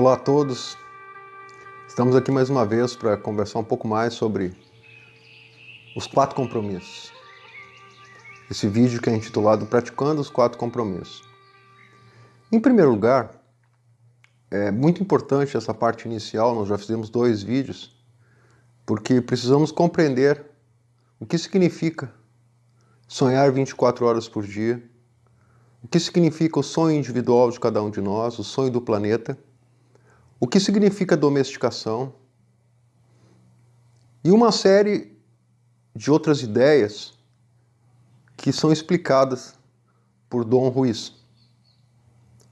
Olá a todos, estamos aqui mais uma vez para conversar um pouco mais sobre os 4 compromissos. Esse vídeo que é intitulado Praticando os 4 compromissos. Em primeiro lugar, é muito importante essa parte inicial, nós já fizemos 2 vídeos, porque precisamos compreender o que significa sonhar 24 horas por dia, o que significa o sonho individual de cada um de nós, o sonho do planeta, o que significa domesticação e uma série de outras ideias que são explicadas por Don Ruiz,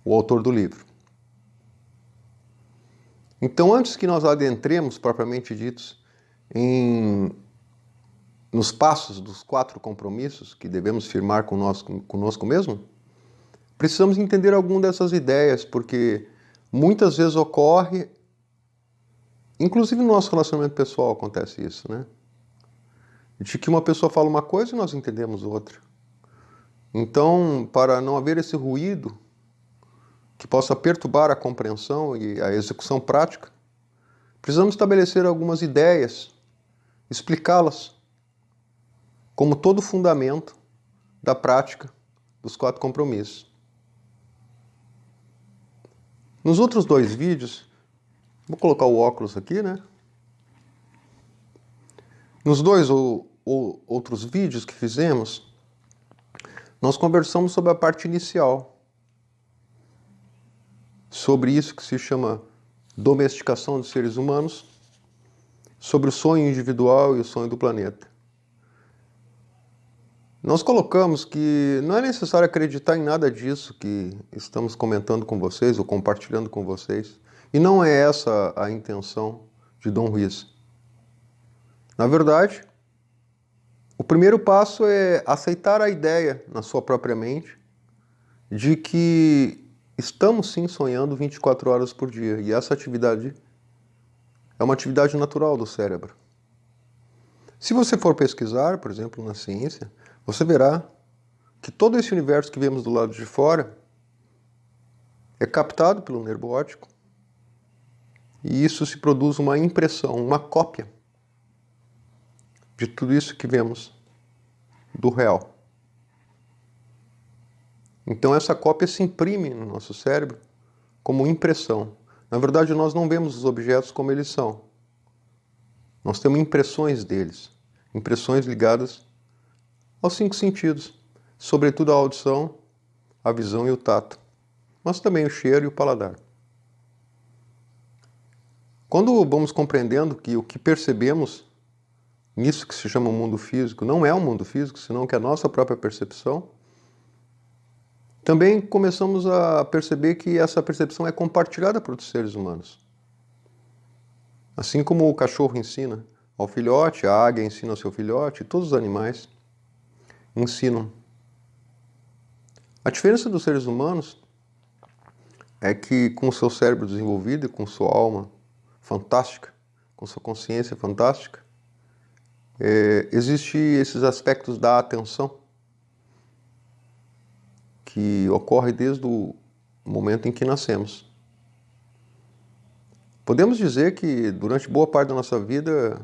o autor do livro. Então, antes que nós adentremos, propriamente ditos, nos passos dos 4 compromissos que devemos firmar conosco mesmo, precisamos entender alguma dessas ideias, porque muitas vezes ocorre, inclusive no nosso relacionamento pessoal acontece isso, né? De que uma pessoa fala uma coisa e nós entendemos outra. Então, para não haver esse ruído que possa perturbar a compreensão e a execução prática, precisamos estabelecer algumas ideias, explicá-las como todo o fundamento da prática dos 4 compromissos. Nos outros 2 vídeos, vou colocar o óculos aqui, né? Nos 2 outros vídeos que fizemos, nós conversamos sobre a parte inicial, sobre isso que se chama domesticação dos seres humanos, sobre o sonho individual e o sonho do planeta. Nós colocamos que não é necessário acreditar em nada disso que estamos comentando com vocês ou compartilhando com vocês, e não é essa a intenção de Don Ruiz. Na verdade, o primeiro passo é aceitar a ideia na sua própria mente de que estamos sim sonhando 24 horas por dia, e essa atividade é uma atividade natural do cérebro. Se você for pesquisar, por exemplo, na ciência, você verá que todo esse universo que vemos do lado de fora é captado pelo nervo óptico, e isso se produz uma impressão, uma cópia de tudo isso que vemos do real. Então essa cópia se imprime no nosso cérebro como impressão. Na verdade, nós não vemos os objetos como eles são. Nós temos impressões deles, impressões ligadas aos 5 sentidos, sobretudo a audição, a visão e o tato, mas também o cheiro e o paladar. Quando vamos compreendendo que o que percebemos nisso que se chama mundo físico não é um mundo físico, senão que é a nossa própria percepção, também começamos a perceber que essa percepção é compartilhada por outros seres humanos. Assim como o cachorro ensina ao filhote, a águia ensina ao seu filhote, todos os animais ensinam. A diferença dos seres humanos é que, com o seu cérebro desenvolvido e com sua alma fantástica, com sua consciência fantástica, existem esses aspectos da atenção que ocorre desde o momento em que nascemos. Podemos dizer que, durante boa parte da nossa vida,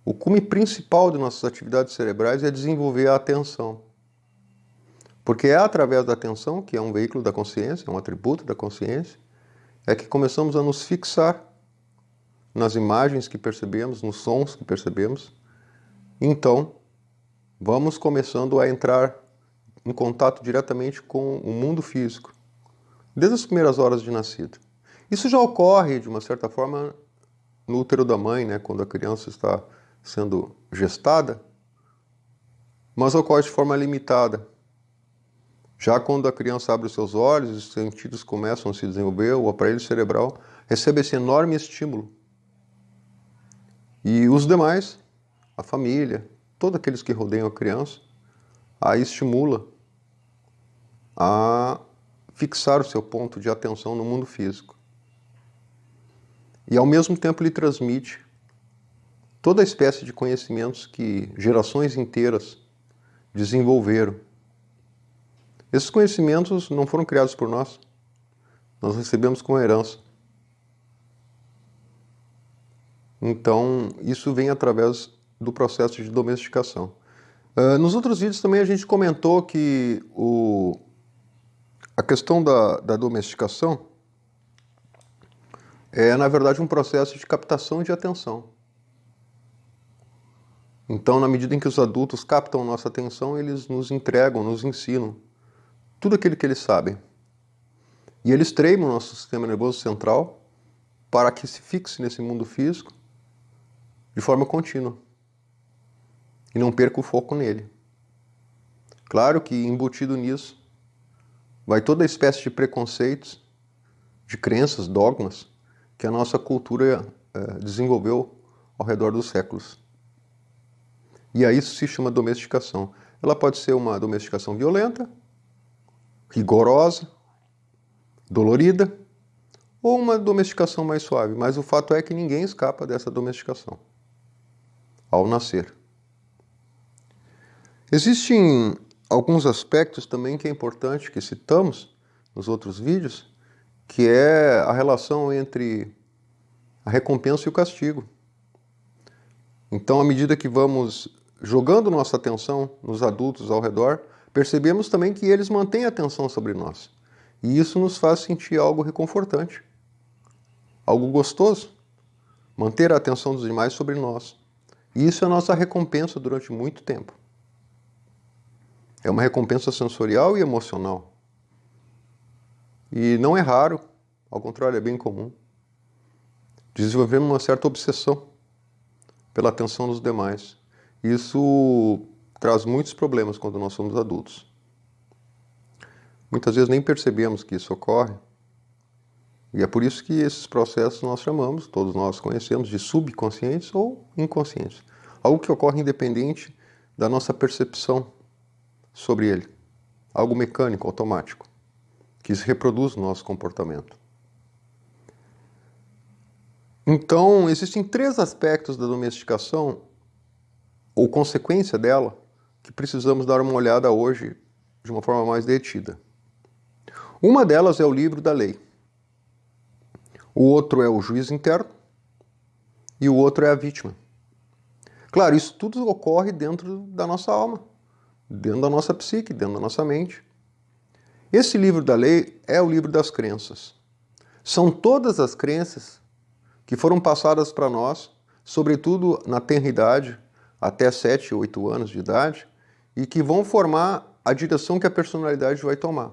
o cume principal de nossas atividades cerebrais é desenvolver a atenção. Porque é através da atenção, que é um veículo da consciência, é um atributo da consciência, é que começamos a nos fixar nas imagens que percebemos, nos sons que percebemos. Então, vamos começando a entrar em contato diretamente com o mundo físico, desde as primeiras horas de nascido. Isso já ocorre, de uma certa forma, no útero da mãe, né, quando a criança está sendo gestada, mas ocorre de forma limitada. Já quando a criança abre os seus olhos, os sentidos começam a se desenvolver, o aparelho cerebral recebe esse enorme estímulo. E os demais, a família, todos aqueles que rodeiam a criança, a estimula a fixar o seu ponto de atenção no mundo físico. E ao mesmo tempo lhe transmite toda a espécie de conhecimentos que gerações inteiras desenvolveram. Esses conhecimentos não foram criados por nós, nós recebemos como herança. Então, isso vem através do processo de domesticação. Nos outros vídeos também a gente comentou que a questão da domesticação é, na verdade, um processo de captação de atenção. Então, na medida em que os adultos captam nossa atenção, eles nos entregam, nos ensinam tudo aquilo que eles sabem. E eles treinam o nosso sistema nervoso central para que se fixe nesse mundo físico de forma contínua e não perca o foco nele. Claro que embutido nisso vai toda a espécie de preconceitos, de crenças, dogmas que a nossa cultura desenvolveu ao redor dos séculos. E aí isso se chama domesticação. Ela pode ser uma domesticação violenta, rigorosa, dolorida, ou uma domesticação mais suave. Mas o fato é que ninguém escapa dessa domesticação ao nascer. Existem alguns aspectos também que é importante que citamos nos outros vídeos, que é a relação entre a recompensa e o castigo. Então, à medida que vamos jogando nossa atenção nos adultos ao redor, percebemos também que eles mantêm a atenção sobre nós. E isso nos faz sentir algo reconfortante, algo gostoso, manter a atenção dos demais sobre nós. E isso é a nossa recompensa durante muito tempo. É uma recompensa sensorial e emocional. E não é raro, ao contrário, é bem comum. Desenvolvemos uma certa obsessão pela atenção dos demais. Isso traz muitos problemas quando nós somos adultos. Muitas vezes nem percebemos que isso ocorre. E é por isso que esses processos nós chamamos, todos nós conhecemos, de subconscientes ou inconscientes. Algo que ocorre independente da nossa percepção sobre ele. Algo mecânico, automático, que se reproduz no nosso comportamento. Então, existem 3 aspectos da domesticação, ou consequência dela, que precisamos dar uma olhada hoje de uma forma mais detida. Uma delas é o livro da lei. O outro é o juiz interno e o outro é a vítima. Claro, isso tudo ocorre dentro da nossa alma, dentro da nossa psique, dentro da nossa mente. Esse livro da lei é o livro das crenças. São todas as crenças que foram passadas para nós, sobretudo na tenra idade, até 7, 8 anos de idade, e que vão formar a direção que a personalidade vai tomar.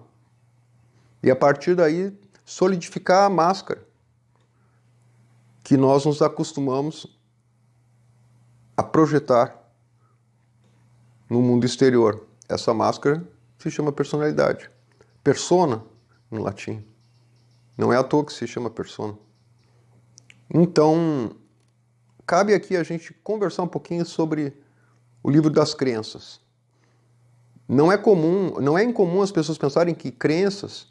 E a partir daí, solidificar a máscara que nós nos acostumamos a projetar no mundo exterior. Essa máscara se chama personalidade. Persona, no latim. Não é à toa que se chama persona. Então, cabe aqui a gente conversar um pouquinho sobre o livro das crenças. Não é incomum as pessoas pensarem que crenças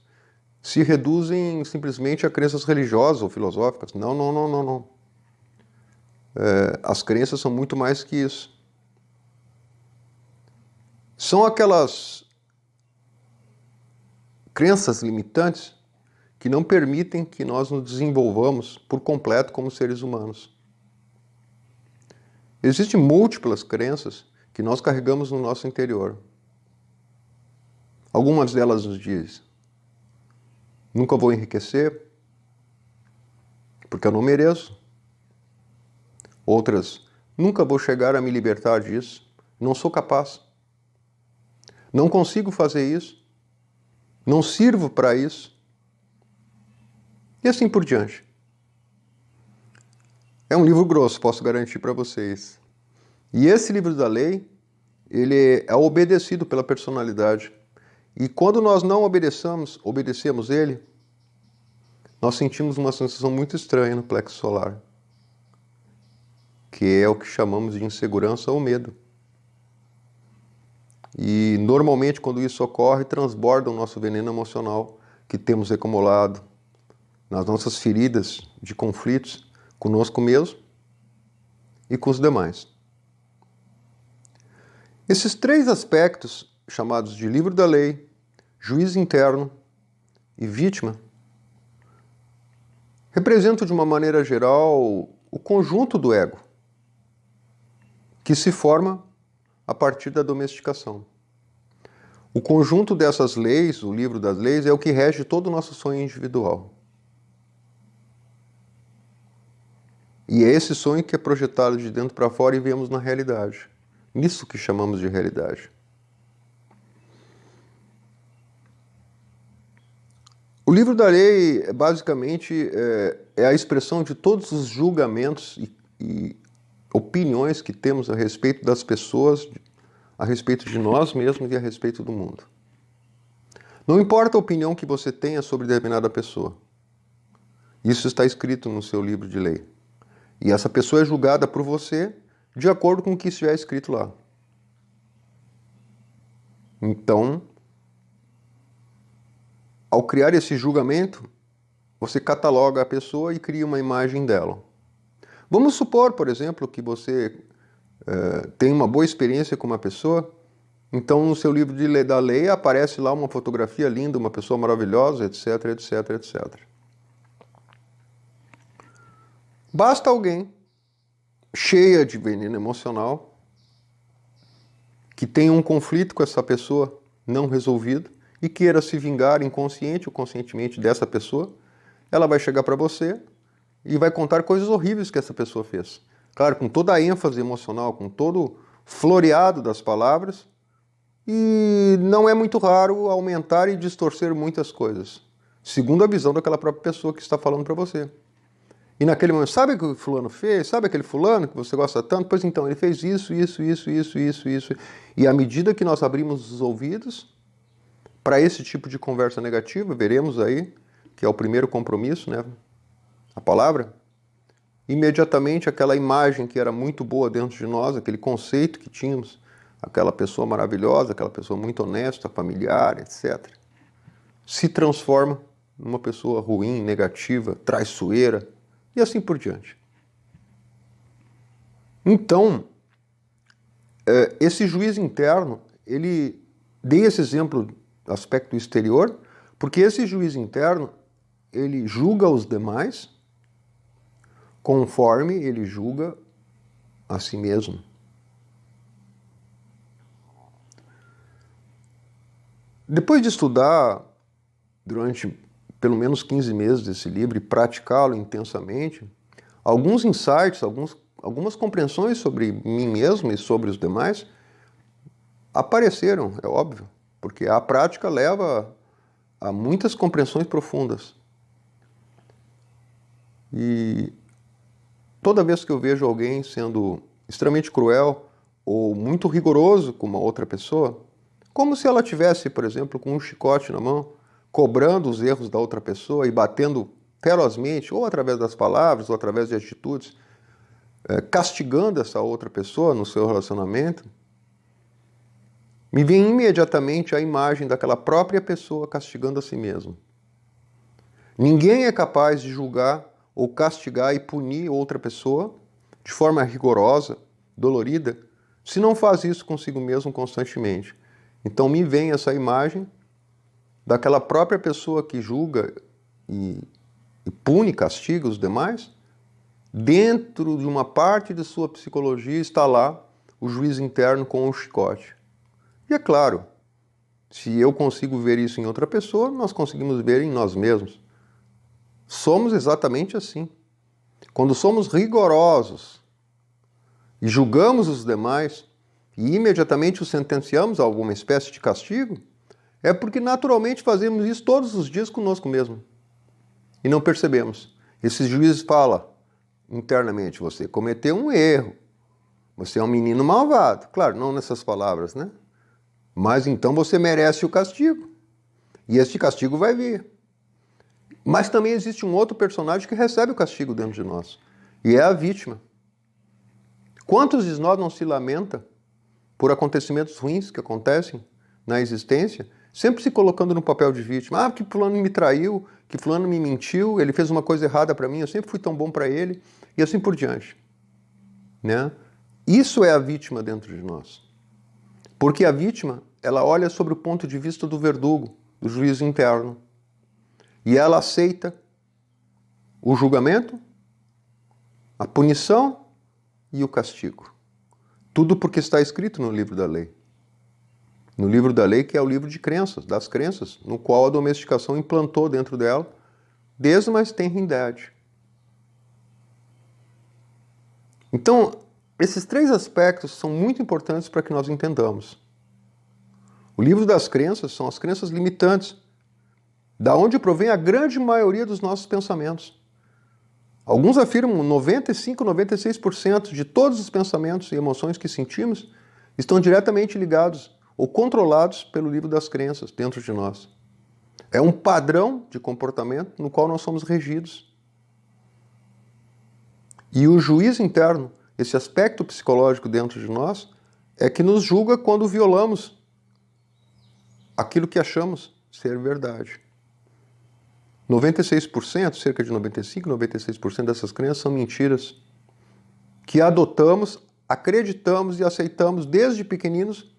se reduzem simplesmente a crenças religiosas ou filosóficas. Não. As crenças são muito mais que isso. São aquelas crenças limitantes que não permitem que nós nos desenvolvamos por completo como seres humanos. Existem múltiplas crenças que nós carregamos no nosso interior. Algumas delas nos dizem: nunca vou enriquecer, porque eu não mereço. Outras: nunca vou chegar a me libertar disso, não sou capaz. Não consigo fazer isso, não sirvo para isso. E assim por diante. É um livro grosso, posso garantir para vocês. E esse livro da lei, ele é obedecido pela personalidade. E quando nós não obedecemos ele, nós sentimos uma sensação muito estranha no plexo solar, que é o que chamamos de insegurança ou medo. E normalmente quando isso ocorre, transborda o nosso veneno emocional que temos acumulado nas nossas feridas de conflitos conosco mesmo e com os demais. Esses 3 aspectos, chamados de livro da lei, juiz interno e vítima, representam de uma maneira geral o conjunto do ego, que se forma a partir da domesticação. O conjunto dessas leis, o livro das leis, é o que rege todo o nosso sonho individual. E é esse sonho que é projetado de dentro para fora e vemos na realidade. Isso que chamamos de realidade. O livro da lei, basicamente, é a expressão de todos os julgamentos e opiniões que temos a respeito das pessoas, a respeito de nós mesmos e a respeito do mundo. Não importa a opinião que você tenha sobre determinada pessoa. Isso está escrito no seu livro de lei. E essa pessoa é julgada por você de acordo com o que estiver escrito lá. Então, ao criar esse julgamento, você cataloga a pessoa e cria uma imagem dela. Vamos supor, por exemplo, que você tem uma boa experiência com uma pessoa, então no seu livro da lei aparece lá uma fotografia linda, uma pessoa maravilhosa, etc, etc, etc. Basta alguém cheia de veneno emocional, que tenha um conflito com essa pessoa não resolvido e queira se vingar inconsciente ou conscientemente dessa pessoa, ela vai chegar para você e vai contar coisas horríveis que essa pessoa fez. Claro, com toda a ênfase emocional, com todo o floreado das palavras, e não é muito raro aumentar e distorcer muitas coisas, segundo a visão daquela própria pessoa que está falando para você. E naquele momento, sabe o que o fulano fez? Sabe aquele fulano que você gosta tanto? Pois então, ele fez isso. E à medida que nós abrimos os ouvidos para esse tipo de conversa negativa, veremos aí, que é o primeiro compromisso, né? A palavra, imediatamente aquela imagem que era muito boa dentro de nós, aquele conceito que tínhamos, aquela pessoa maravilhosa, aquela pessoa muito honesta, familiar, etc., se transforma numa pessoa ruim, negativa, traiçoeira, e assim por diante. Então, esse juiz interno, ele dei esse exemplo do aspecto exterior, porque esse juiz interno, ele julga os demais conforme ele julga a si mesmo. Depois de estudar durante pelo menos 15 meses desse livro e praticá-lo intensamente, alguns insights, algumas compreensões sobre mim mesmo e sobre os demais apareceram, é óbvio, porque a prática leva a muitas compreensões profundas. E toda vez que eu vejo alguém sendo extremamente cruel ou muito rigoroso com uma outra pessoa, como se ela tivesse, por exemplo, com um chicote na mão, cobrando os erros da outra pessoa e batendo ferozmente, ou através das palavras, ou através de atitudes, castigando essa outra pessoa no seu relacionamento, me vem imediatamente a imagem daquela própria pessoa castigando a si mesma. Ninguém é capaz de julgar ou castigar e punir outra pessoa de forma rigorosa, dolorida, se não faz isso consigo mesmo constantemente. Então me vem essa imagem daquela própria pessoa que julga e pune, castiga os demais. Dentro de uma parte de sua psicologia está lá o juiz interno com o chicote. E é claro, se eu consigo ver isso em outra pessoa, nós conseguimos ver em nós mesmos. Somos exatamente assim. Quando somos rigorosos e julgamos os demais e imediatamente os sentenciamos a alguma espécie de castigo, é porque naturalmente fazemos isso todos os dias conosco mesmo. E não percebemos. Esse juiz fala internamente, você cometeu um erro. Você é um menino malvado. Claro, não nessas palavras, né? Mas então você merece o castigo. E este castigo vai vir. Mas também existe um outro personagem que recebe o castigo dentro de nós. E é a vítima. Quantos de nós não se lamenta por acontecimentos ruins que acontecem na existência, sempre se colocando no papel de vítima? Ah, que fulano me traiu, que fulano me mentiu, ele fez uma coisa errada para mim, eu sempre fui tão bom para ele, e assim por diante. Né? Isso é a vítima dentro de nós. Porque a vítima, ela olha sobre o ponto de vista do verdugo, do juiz interno. E ela aceita o julgamento, a punição e o castigo. Tudo porque está escrito no livro da lei. No livro da lei, que é o livro de crenças, das crenças, no qual a domesticação implantou dentro dela desde a mais tenra idade. Então, esses três aspectos são muito importantes para que nós entendamos. O livro das crenças são as crenças limitantes, da onde provém a grande maioria dos nossos pensamentos. Alguns afirmam 95, 96% de todos os pensamentos e emoções que sentimos estão diretamente ligados ou controlados pelo livro das crenças dentro de nós. É um padrão de comportamento no qual nós somos regidos. E o juízo interno, esse aspecto psicológico dentro de nós, é que nos julga quando violamos aquilo que achamos ser verdade. 96%, cerca de 95, 96% dessas crenças são mentiras que adotamos, acreditamos e aceitamos desde pequeninos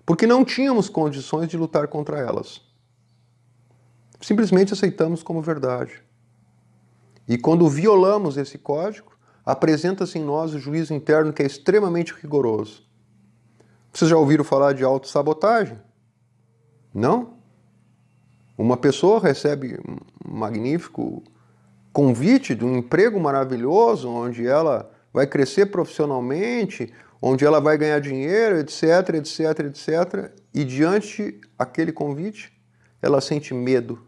porque não tínhamos condições de lutar contra elas. Simplesmente aceitamos como verdade. E quando violamos esse código, apresenta-se em nós o juízo interno que é extremamente rigoroso. Vocês já ouviram falar de autossabotagem? Não? Uma pessoa recebe um magnífico convite de um emprego maravilhoso, onde ela vai crescer profissionalmente, onde ela vai ganhar dinheiro, etc, etc, etc. E diante aquele convite, ela sente medo,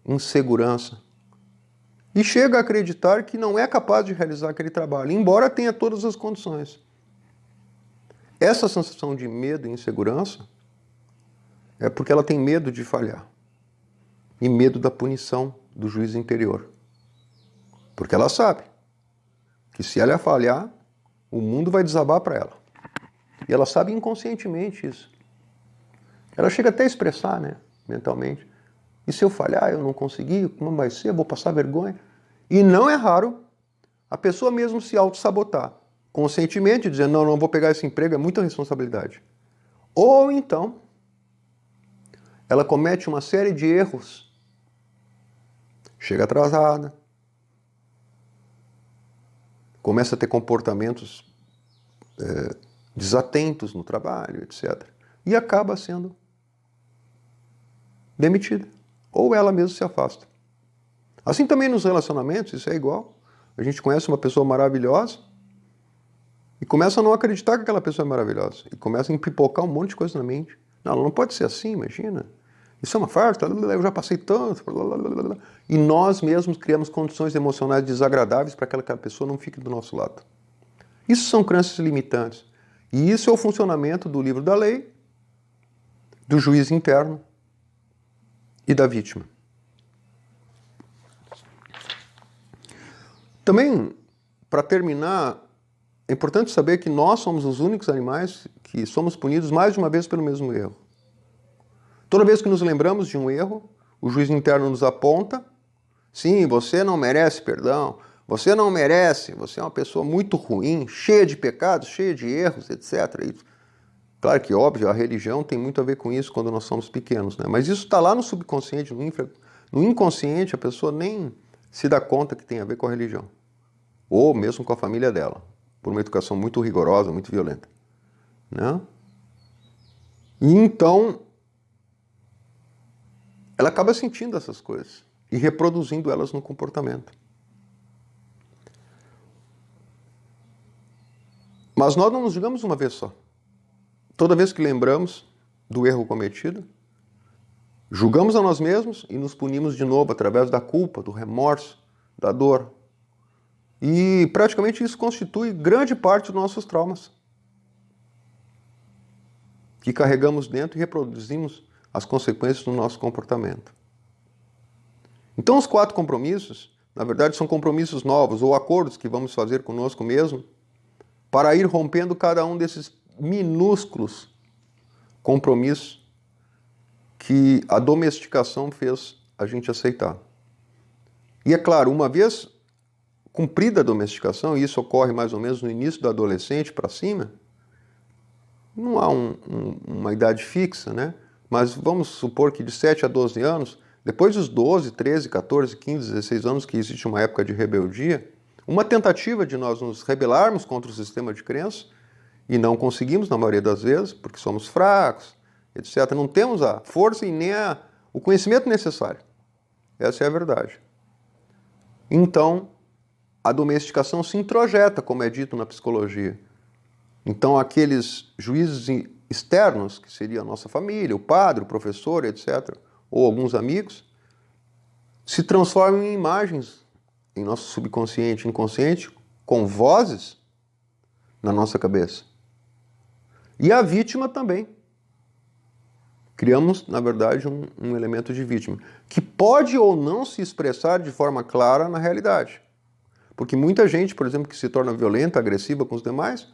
insegurança. E chega a acreditar que não é capaz de realizar aquele trabalho, embora tenha todas as condições. Essa sensação de medo e insegurança é porque ela tem medo de falhar. E medo da punição do juízo interior. Porque ela sabe que se ela falhar, o mundo vai desabar para ela. E ela sabe inconscientemente isso. Ela chega até a expressar, né, mentalmente. E se eu falhar, eu não conseguir, como vai ser? Eu vou passar vergonha. E não é raro a pessoa mesmo se auto-sabotar, conscientemente, dizendo, não, não vou pegar esse emprego, é muita responsabilidade. Ou então, ela comete uma série de erros, chega atrasada, começa a ter comportamentos desatentos no trabalho, etc. E acaba sendo demitida. Ou ela mesma se afasta. Assim também nos relacionamentos, isso é igual. A gente conhece uma pessoa maravilhosa e começa a não acreditar que aquela pessoa é maravilhosa. E começa a empipocar um monte de coisa na mente. Não, ela não pode ser assim, imagina. Isso é uma farsa, eu já passei tanto. E nós mesmos criamos condições emocionais desagradáveis para que aquela pessoa não fique do nosso lado. Isso são crenças limitantes. E isso é o funcionamento do livro da lei, do juiz interno e da vítima. Também, para terminar, é importante saber que nós somos os únicos animais que somos punidos mais de uma vez pelo mesmo erro. Toda vez que nos lembramos de um erro, o juiz interno nos aponta, sim, você não merece perdão, você não merece, você é uma pessoa muito ruim, cheia de pecados, cheia de erros, etc. E, claro que, óbvio, a religião tem muito a ver com isso quando nós somos pequenos, né? Mas isso está lá no subconsciente, no inconsciente, a pessoa nem se dá conta que tem a ver com a religião. Ou mesmo com a família dela, por uma educação muito rigorosa, muito violenta. Né? E então, ela acaba sentindo essas coisas e reproduzindo elas no comportamento. Mas nós não nos julgamos uma vez só. Toda vez que lembramos do erro cometido, julgamos a nós mesmos e nos punimos de novo através da culpa, do remorso, da dor. E praticamente isso constitui grande parte dos nossos traumas, que carregamos dentro e reproduzimos as consequências do nosso comportamento. Então os 4 compromissos, na verdade, são compromissos novos ou acordos que vamos fazer conosco mesmo para ir rompendo cada um desses minúsculos compromissos que a domesticação fez a gente aceitar. E é claro, uma vez cumprida a domesticação, e isso ocorre mais ou menos no início do adolescente para cima, não há uma idade fixa, né? Mas vamos supor que de 7 a 12 anos, depois dos 12, 13, 14, 15, 16 anos, que existe uma época de rebeldia, uma tentativa de nós nos rebelarmos contra o sistema de crença e não conseguimos, na maioria das vezes, porque somos fracos, etc. Não temos a força e nem o conhecimento necessário. Essa é a verdade. Então, a domesticação se introjeta, como é dito na psicologia. Então, aqueles juízes externos, que seria a nossa família, o padre, o professor, etc., ou alguns amigos, se transformam em imagens em nosso subconsciente, inconsciente, com vozes na nossa cabeça. E a vítima também. Criamos, na verdade, um elemento de vítima, que pode ou não se expressar de forma clara na realidade. Porque muita gente, por exemplo, que se torna violenta, agressiva com os demais,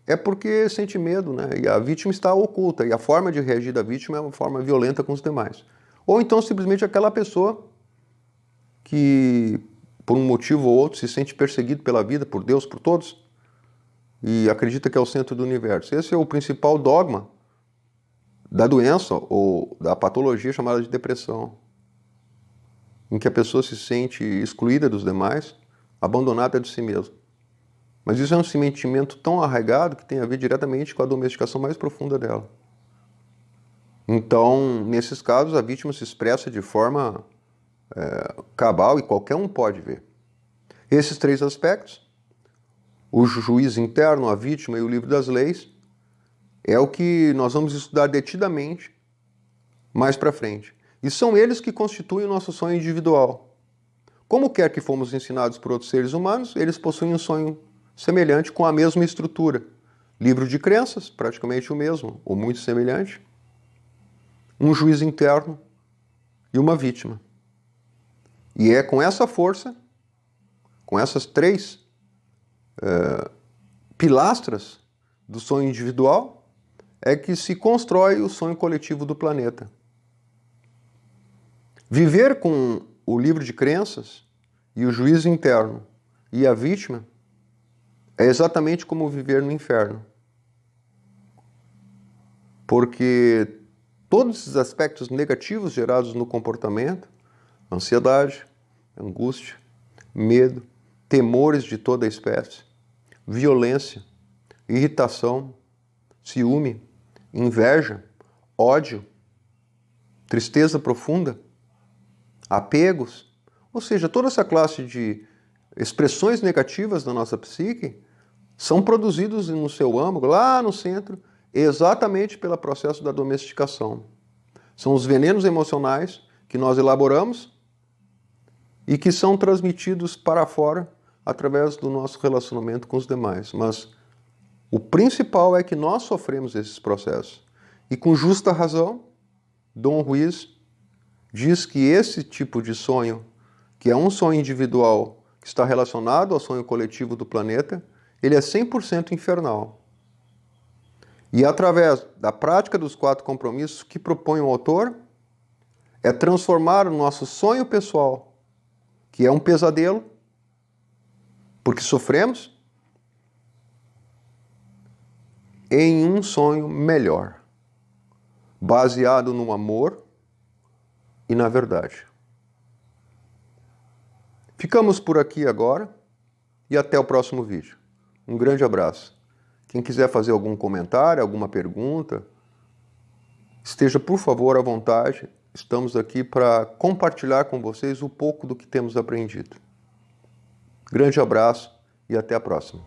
é porque sente medo, né? E a vítima está oculta, e a forma de reagir da vítima é uma forma violenta com os demais. Ou então, simplesmente, aquela pessoa que, por um motivo ou outro, se sente perseguido pela vida, por Deus, por todos, e acredita que é o centro do universo. Esse é o principal dogma da doença ou da patologia chamada de depressão, em que a pessoa se sente excluída dos demais, abandonada de si mesma. Mas isso é um sentimento tão arraigado que tem a ver diretamente com a domesticação mais profunda dela. Então, nesses casos, a vítima se expressa de forma cabal e qualquer um pode ver. Esses três aspectos, o juiz interno, a vítima e o livro das leis, é o que nós vamos estudar detidamente mais para frente. E são eles que constituem o nosso sonho individual. Como quer que fomos ensinados por outros seres humanos, eles possuem um sonho semelhante com a mesma estrutura. Livro de crenças, praticamente o mesmo, ou muito semelhante. Um juiz interno e uma vítima. E é com essa força, com essas três pilastras do sonho individual, é que se constrói o sonho coletivo do planeta. Viver com o livro de crenças e o juiz interno e a vítima é exatamente como viver no inferno. Porque todos esses aspectos negativos gerados no comportamento, ansiedade, angústia, medo, temores de toda a espécie, violência, irritação, ciúme, inveja, ódio, tristeza profunda, apegos, ou seja, toda essa classe de expressões negativas da nossa psique são produzidos no seu âmago, lá no centro, exatamente pelo processo da domesticação. São os venenos emocionais que nós elaboramos e que são transmitidos para fora através do nosso relacionamento com os demais. Mas o principal é que nós sofremos esses processos. E com justa razão, Dom Ruiz diz que esse tipo de sonho, que é um sonho individual que está relacionado ao sonho coletivo do planeta, ele é 100% infernal. E através da prática dos 4 compromissos que propõe o autor, é transformar o nosso sonho pessoal, que é um pesadelo, porque sofremos, em um sonho melhor, baseado no amor e na verdade. Ficamos por aqui agora e até o próximo vídeo. Um grande abraço. Quem quiser fazer algum comentário, alguma pergunta, esteja por favor à vontade. Estamos aqui para compartilhar com vocês um pouco do que temos aprendido. Grande abraço e até a próxima.